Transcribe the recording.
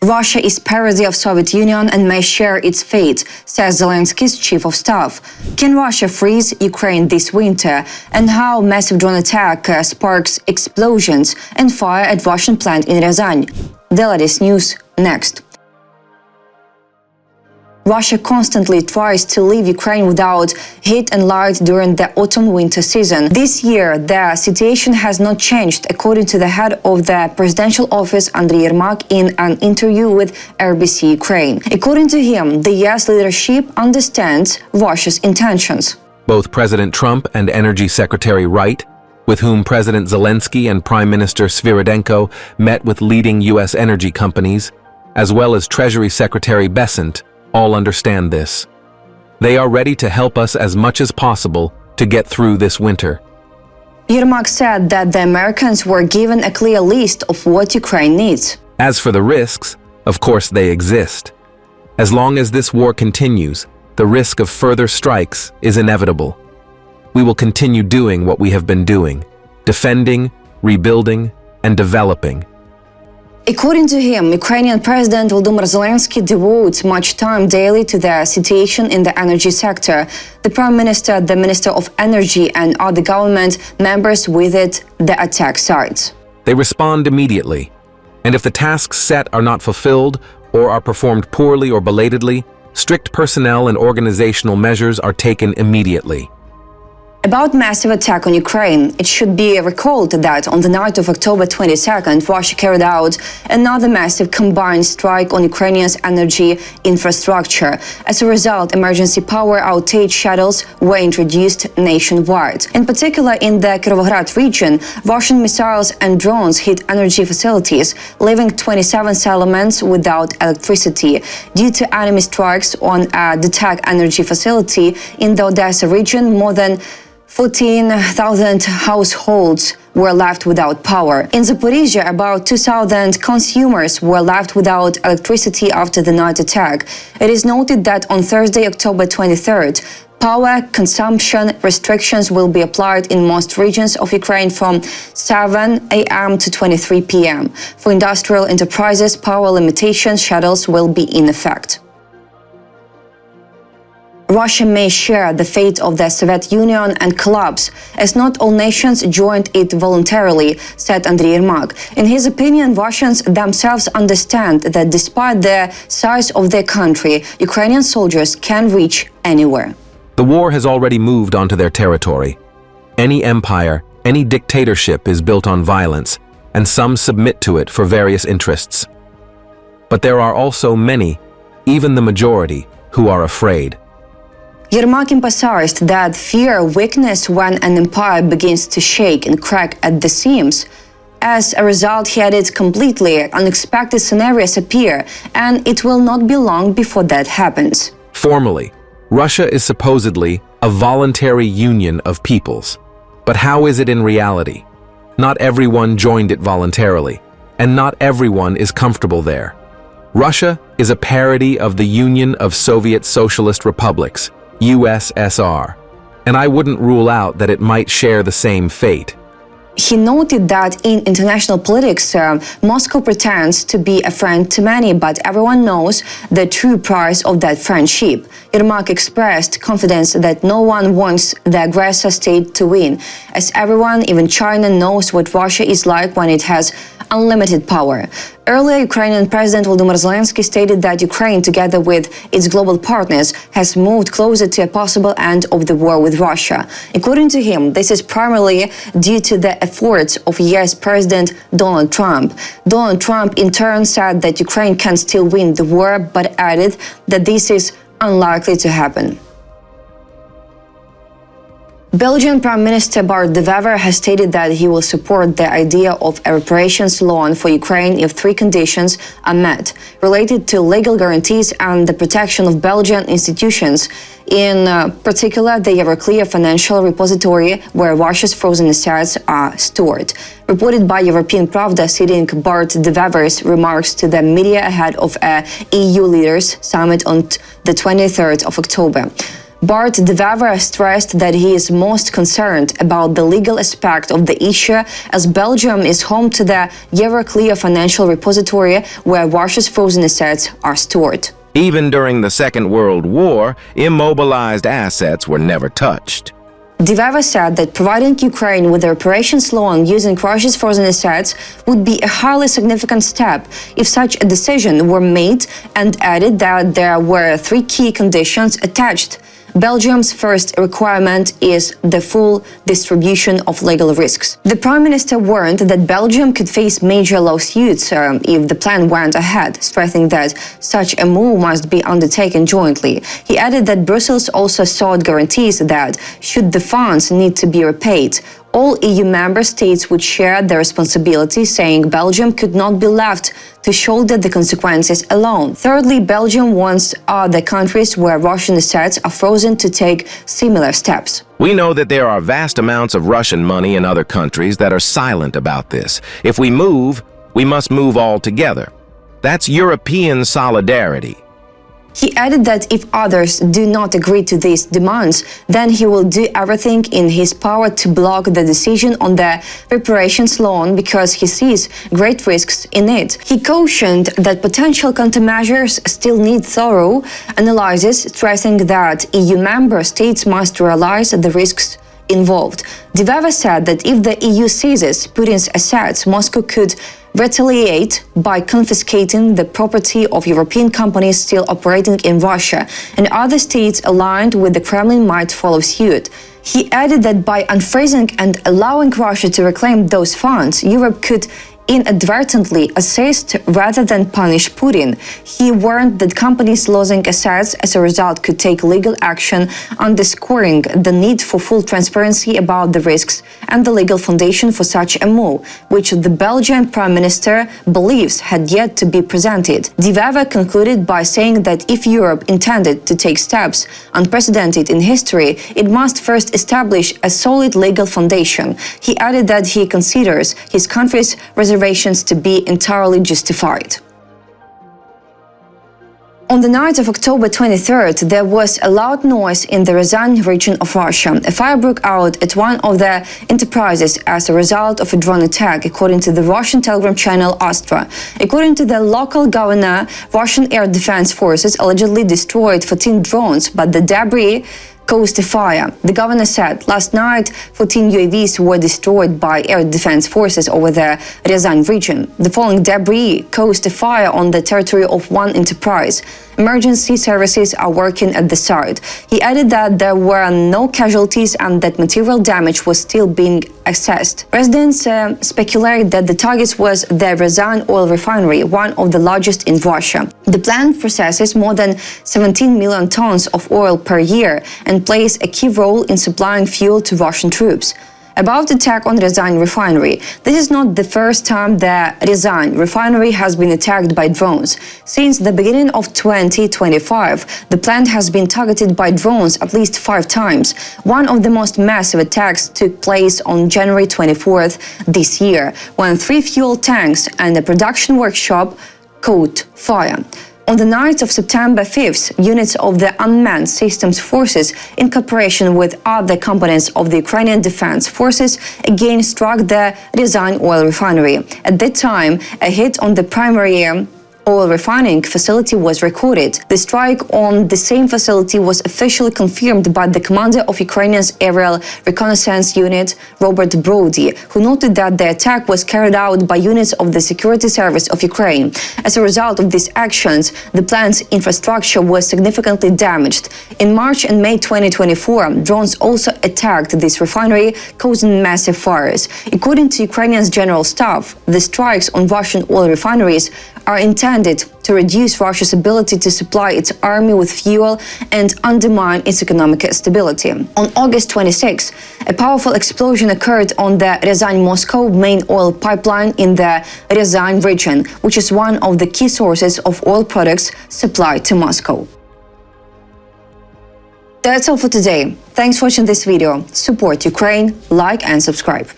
Russia is parody of Soviet Union and may share its fate, says Zelensky's chief of staff. Can Russia freeze Ukraine this winter? And how massive drone attack sparks explosions and fire at Russian plant in Ryazan? The latest news next. Russia constantly tries to leave Ukraine without heat and light during the autumn-winter season. This year, the situation has not changed, according to the head of the presidential office, Andriy Yermak, in an interview with RBC Ukraine. According to him, the US leadership understands Russia's intentions. Both President Trump and Energy Secretary Wright, with whom President Zelensky and Prime Minister Svyrydenko met with leading US energy companies, as well as Treasury Secretary Bessent, all understand this. They are ready to help us as much as possible to get through this winter. Yermak said that the Americans were given a clear list of what Ukraine needs. As for the risks, of course they exist. As long as this war continues, the risk of further strikes is inevitable. We will continue doing what we have been doing, defending, rebuilding, and developing. According to him, Ukrainian President Volodymyr Zelensky devotes much time daily to the situation in the energy sector. The Prime Minister, the Minister of Energy, and other government members visit the attack sites. They respond immediately, and if the tasks set are not fulfilled or are performed poorly or belatedly, strict personnel and organizational measures are taken immediately. About massive attack on Ukraine, it should be recalled that on the night of October 22nd, Russia carried out another massive combined strike on Ukrainians' energy infrastructure. As a result, emergency power outage schedules were introduced nationwide. In particular, in the Kirovograd region, Russian missiles and drones hit energy facilities, leaving 27 settlements without electricity. Due to enemy strikes on a Detak energy facility in the Odessa region, more than 14,000 households were left without power. In Zaporizhia, about 2,000 consumers were left without electricity after the night attack. It is noted that on Thursday, October 23rd, power consumption restrictions will be applied in most regions of Ukraine from 7 a.m. to 23 p.m. For industrial enterprises, power limitation schedules will be in effect. Russia may share the fate of the Soviet Union and collapse, as not all nations joined it voluntarily, said Andriy Yermak. In his opinion, Russians themselves understand that despite the size of their country, Ukrainian soldiers can reach anywhere. The war has already moved onto their territory. Any empire, any dictatorship is built on violence, and some submit to it for various interests. But there are also many, even the majority, who are afraid. Yermak emphasized that fear weakness when an empire begins to shake and crack at the seams. As a result, he added, completely unexpected scenarios appear, and it will not be long before that happens. Formally, Russia is supposedly a voluntary union of peoples. But how is it in reality? Not everyone joined it voluntarily, and not everyone is comfortable there. Russia is a parody of the Union of Soviet Socialist Republics, USSR, and I wouldn't rule out that it might share the same fate. He noted that in international politics, Moscow pretends to be a friend to many, but everyone knows the true price of that friendship. Yermak expressed confidence that no one wants the aggressor state to win, as everyone, even China, knows what Russia is like when it has unlimited power. Earlier, Ukrainian President Volodymyr Zelensky stated that Ukraine, together with its global partners, has moved closer to a possible end of the war with Russia. According to him, this is primarily due to the efforts of US President Donald Trump. Donald Trump, in turn, said that Ukraine can still win the war, but added that this is unlikely to happen. Belgian Prime Minister Bart De Wever has stated that he will support the idea of a reparations loan for Ukraine if three conditions are met, related to legal guarantees and the protection of Belgian institutions, in particular the Euroclear financial repository where Russia's frozen assets are stored. Reported by European Pravda, citing Bart De Wever's remarks to the media ahead of a EU leaders summit on the 23rd of October. Bart Deveva stressed that he is most concerned about the legal aspect of the issue, as Belgium is home to the Euroclear financial repository where Russia's frozen assets are stored. Even during the Second World War, immobilized assets were never touched. Deveva said that providing Ukraine with a reparations loan using Russia's frozen assets would be a highly significant step if such a decision were made, and added that there were 3 key conditions attached. Belgium's first requirement is the full distribution of legal risks. The Prime Minister warned that Belgium could face major lawsuits if the plan went ahead, stressing that such a move must be undertaken jointly. He added that Brussels also sought guarantees that, should the funds need to be repaid, all EU member states would share the responsibility, saying Belgium could not be left to shoulder the consequences alone. Thirdly, Belgium wants other countries where Russian assets are frozen to take similar steps. We know that there are vast amounts of Russian money in other countries that are silent about this. If we move, we must move all together. That's European solidarity. He added that if others do not agree to these demands, then he will do everything in his power to block the decision on the reparations loan because he sees great risks in it. He cautioned that potential countermeasures still need thorough analysis, stressing that EU member states must realize the risks involved. Deveva said that if the EU seizes Putin's assets, Moscow could retaliate by confiscating the property of European companies still operating in Russia, and other states aligned with the Kremlin might follow suit. He added that by unfreezing and allowing Russia to reclaim those funds, Europe could inadvertently assist rather than punish Putin. He warned that companies losing assets as a result could take legal action, underscoring the need for full transparency about the risks and the legal foundation for such a move, which the Belgian Prime Minister believes had yet to be presented. Deveva concluded by saying that if Europe intended to take steps unprecedented in history, it must first establish a solid legal foundation. He added that he considers his country's reservations to be entirely justified. On the night of October 23rd, there was a loud noise in the Ryazan region of Russia. A fire broke out at one of the enterprises as a result of a drone attack, according to the Russian telegram channel Astra. According to the local governor, Russian air defense forces allegedly destroyed 14 drones, but the debris caused a fire. The governor said last night 14 UAVs were destroyed by air defense forces over the Ryazan region. The falling debris caused a fire on the territory of one enterprise. Emergency services are working at the site. He added that there were no casualties and that material damage was still being assessed. Residents speculate that the target was the Ryazan oil refinery, one of the largest in Russia. The plant processes more than 17 million tons of oil per year and plays a key role in supplying fuel to Russian troops. About the attack on Ryazan refinery, this is not the first time the Ryazan refinery has been attacked by drones. Since the beginning of 2025, the plant has been targeted by drones at least 5 times. One of the most massive attacks took place on January 24th this year, when 3 fuel tanks and a production workshop caught fire. On the night of September 5th, units of the Unmanned Systems Forces, in cooperation with other components of the Ukrainian Defense Forces, again struck the Ryazan oil refinery. At that time, a hit on the primary oil refining facility was recorded. The strike on the same facility was officially confirmed by the commander of Ukraine's aerial reconnaissance unit, Robert Brody, who noted that the attack was carried out by units of the Security Service of Ukraine. As a result of these actions, the plant's infrastructure was significantly damaged. In March and May 2024, drones also attacked this refinery, causing massive fires. According to Ukrainians' general staff, the strikes on Russian oil refineries are intended to reduce Russia's ability to supply its army with fuel and undermine its economic stability. On August 26, a powerful explosion occurred on the Ryazan-Moscow main oil pipeline in the Ryazan region, which is one of the key sources of oil products supplied to Moscow. That's all for today. Thanks for watching this video. Support Ukraine, like and subscribe.